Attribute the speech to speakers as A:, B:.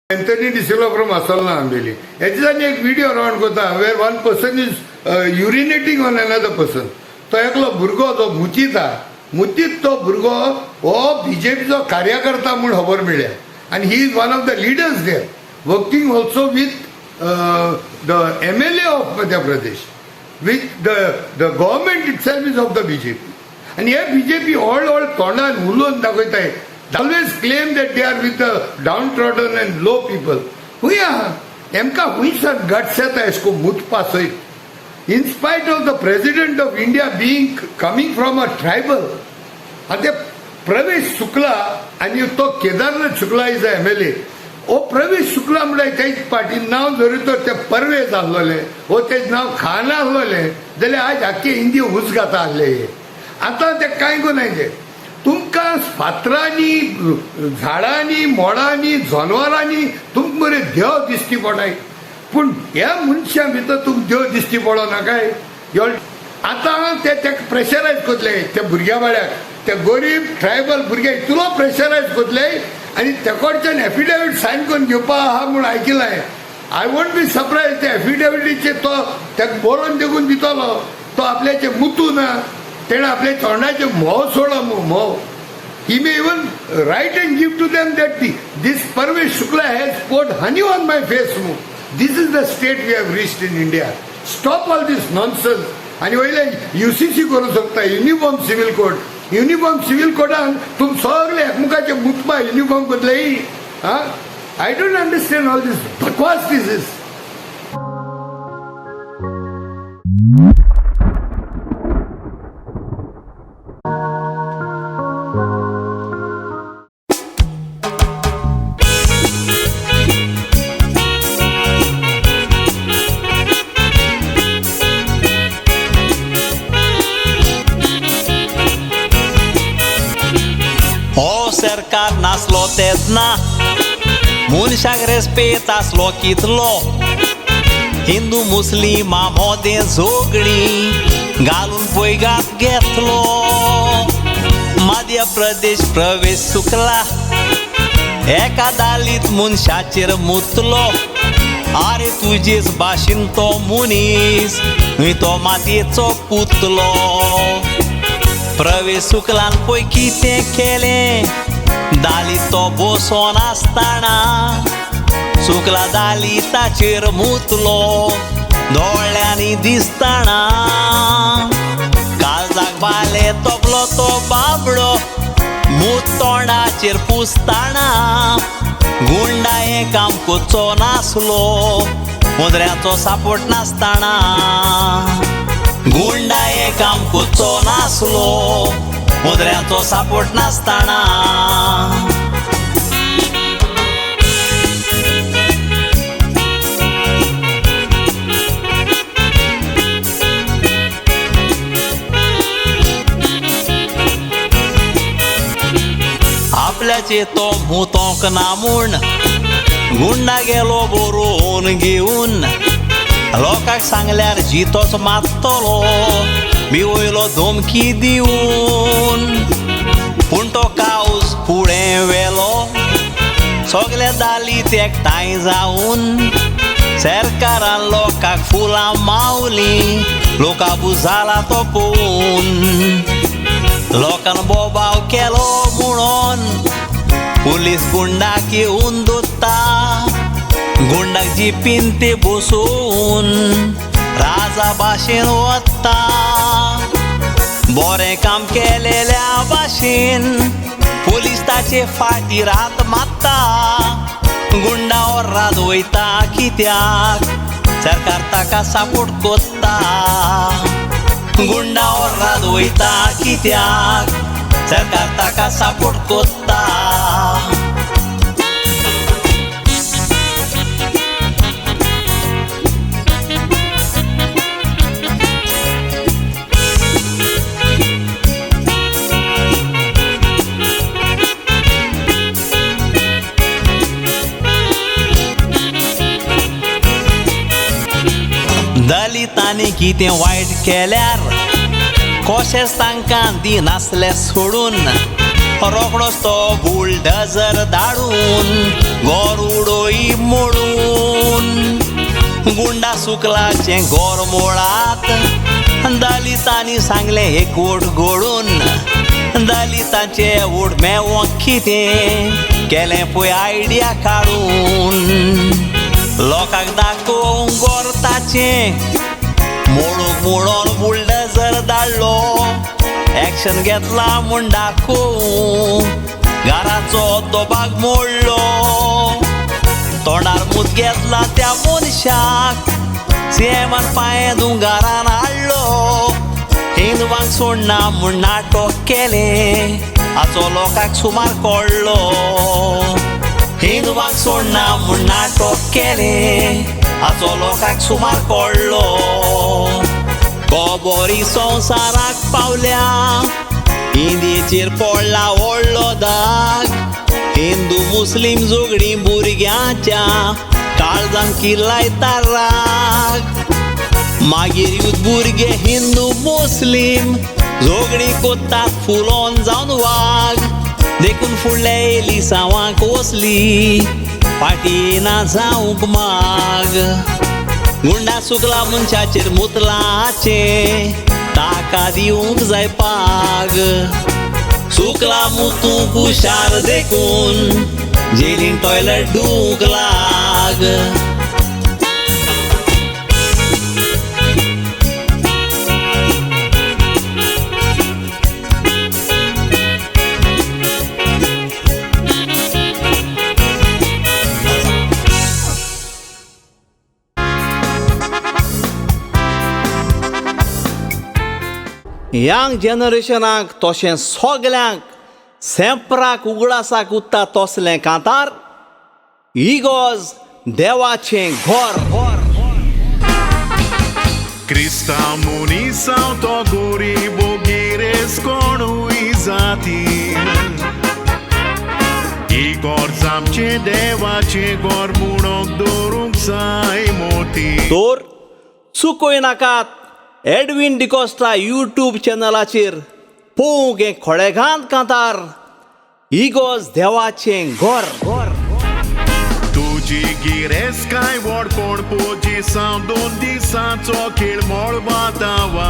A: Anthony D'Silva from Asalna Ambeli. It is एक video around kota where one person is urinating on another person. तो एकलो भुरगो तो मुतीत तो भुरगो हो बीजेपीचो कार्यकर्ता म्हूण खबर मेळ्ळ्या and he is one of the leaders there, working also with the MLA of Madhya Pradesh, which the government itself is of the BJP. And here BJP all तोंडान उलोवन दाखयताय. They always claim that they are with the downtrodden and low people. एमका हुईसर guts येता इसको मुठ पासय. In spite of the president of India being coming from a tribal, and प्रवेश शुक्ला आणि तो Kedarnath Shukla is a MLA. ओ प्रवेश शुक्ला म्हणल्यार तेच पार्टी नाव जरी तर ते परवेज आहलोले ओ तेज नाव खान आहलोले जाल्यार आज आख्खे हिंदी हुस घाता आहले. आता ते कांय कोनायचे तुमकां फातरांनी झाडांनी मोडांनी जनावरांनी तुमकां बरे देव दिश्टी पडटाय पूण ह्या मनशां भितर तुमकां देव दिश्टी पडना काय. आतां ते प्रेशरायज कोतले त्या भुरग्या बाळ्याक ते गरीब ट्रायबल भुरगे इतलो प्रेशरायज कोतले आनी तेकडच्यान एफिडेविट सायन करून घेवपा आहा म्हूण आयकलां. आय वोंट बी सरप्रायज ते एफिडेविटीचे तो तेका बरोवन देखून दितलो तो आपल्याचे मुतू ना तेणें आपले तोंडाचे म्होंव सोडो म्होंव. He may even write and give to them that this Parvesh Shukla has poured honey on my face. This is the state we have reached in India. Stop all this nonsense. आणि वयले UCC करू शकता uniform civil code. Uniform civil codon तुम सगळे एकमुखाचे मुतमा uniform बदले. I don't understand all दिस बकवास दिस is.
B: सरकार नासलो तेच ना मनशाक रेस्पेत आसलो कितलो. हिंदू मुस्लिमा मोदें झगडी घालून पैगात घेतलो. मध्य प्रदेश प्रवेश शुक्ला एका दालीत मनशाचेर मुतलो. आरे तुजेच भाशेन तो मनीस न्हय तो मातयेचो पुतलो. प्रवेश शुक्लान पळय कितें केलें दालीत तो बसोन आसतना शुक्ला दालिताचेर मुतलो दोळ्यांनी दिसताना. काळजाक बाले तोपलो तो बाबडो मूत तोंडाचेर पुसताना. गुंडा हें काम कोचो नासलो मुद्र्याचो सापोट नासताना. गुंडा हे काम कोचो नासलो मुद्र्याचो सापोट नासताना. आपल्याचे तो मुतोंक ना म्हूण गुंडा गेलो बरोवन घेवन. लोकांक सांगल्यार जितोच मारतलो मी वयलो धमकी दिवन. पूण तो कावज फुडें व्हेलो सगळे दालीत एकठांय जावन. सरकारान लोकांक फुलां मावली लोकांबू जाला तो पळोवन. लोकांन बोबाव केलो म्हणून पुलीस गुंडाक येवन दोत्ता. गुंडाक जिपीन ते बसोवन राजा भाशेन वता. बरें काम केलेल्या भाशेन पुलीस ताचे फाटीर हात मारता. गुंडा ओर्राद वयता कित्याक सरकार ताका सापोर्ट कोत्ता. गुंडा ओर्राद वयता कित्याक सरकार ताका सापोर्ट कोत्ता. दलितांनी कितें वायट केल्यार कशेंच तांकां दिनासले सोडून. रोकडोच तो बुलडोजर धाडून घर उडोई मोडून गुंडा सुकलाचे गोर मोळात दलितांनी सांगले एकवट घोडून दलितांचे वोट मेवोंक कितें केलें पळय आयडिया काडून लोकांक दाखोवंक गोरताचें मोडूंक मोडोन बुलडोजर धाडलो एक्शन घेतला म्हूण दाखोवंक घराचो दोबाग मोडलो तोंडार मूत घेतला त्या मनशाक सीएमान पांये दुंगारान हाडलो हिंदवांक सोडना म्हूण नाटक केलें हाचो लोकांक सुमार कळ्ळो हिंदवांक सोडना म्हूण नाटक केलें हाचो लोकांक सुमार कळ्ळो खबरी संवसाराक पावल्या हिंदीचेर पडला व्हडलो दाग हिंदू मुस्लीम झगडीं भुरग्यांच्या काळजांत किर्लायता राग मागीर युथ भुरगे हिंदू मुस्लीम झगडीं कोत्तात फुलोन जावन वाग देखून फुडल्या एलिसांवांक वसली फाटी ना जावंक माग गुंडा सुकला मनशाचेर मुतलाचें ताका दिवंक जाय पाग सुकला मुतूंक हुशार देखून जेलीन टॉयलेट धुवंक लाग यंग जनरेशनाक तशें सगल्यांक सेंपराक उगडासाक उत्ता तसलें कांतार इगोज देवाचें घर
C: Cristão munição to goribo gires konuj zatin Igor zamcie dewacie gor munok dorung sai moti
B: तर चुकोय नाकात एडविन डिकोस्टा यूट्यूब चॅनलाचेर पळोवंक हें खोळेगांत कांतार इगोज देवाचें घर
C: Tuji gires kai word por posição don disanto aquele mol batawa